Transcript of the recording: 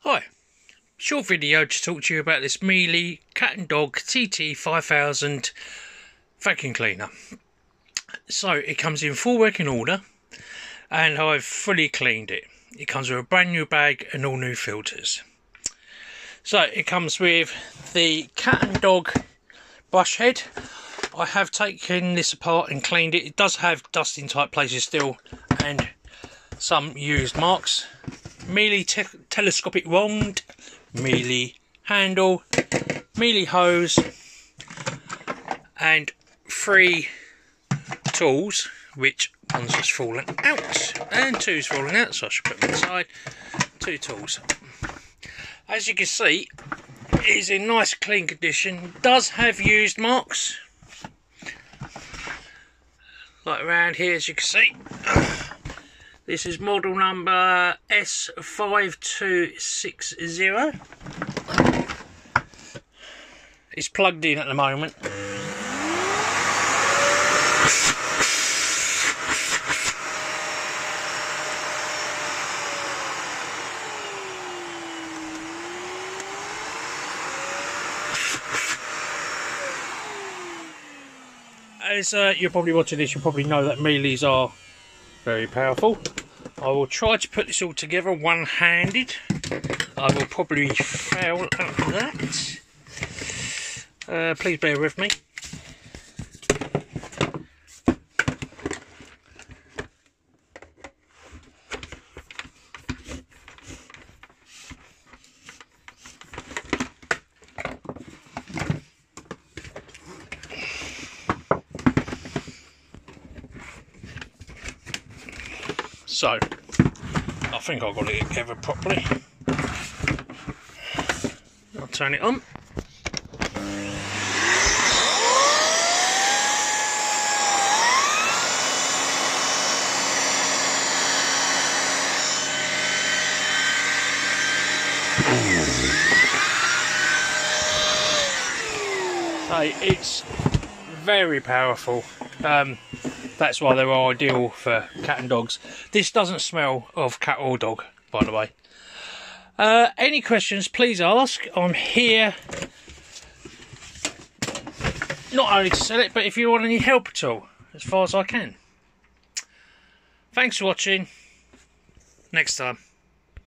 Hi, short video to talk to you about this Miele Cat and Dog TT5000 vacuum cleaner. So it comes in full working order and I've fully cleaned it. It comes with a brand new bag and all new filters. So it comes with the cat and dog brush head. I have taken this apart and cleaned it. It does have dust in tight places still and some used marks. Miele telescopic wand, Miele handle, Miele hose, and 3 tools, which one's just fallen out and 2's fallen out, so I should put them inside. 2 tools. As you can see, it is in nice clean condition. Does have used marks, like around here, as you can see. This is model number S5260. It's plugged in at the moment. As you're probably watching this, you probably know that Miele's are very powerful. I will try to put this all together one-handed. I will probably fail at that. Please bear with me. So, I think I've got it together properly. I'll turn it on. So, it's very powerful. That's why they're ideal for cat and dogs. This doesn't smell of cat or dog, by the way. Any questions, please ask. I'm here not only to sell it, but if you want any help at all, as far as I can. Thanks for watching. Next time.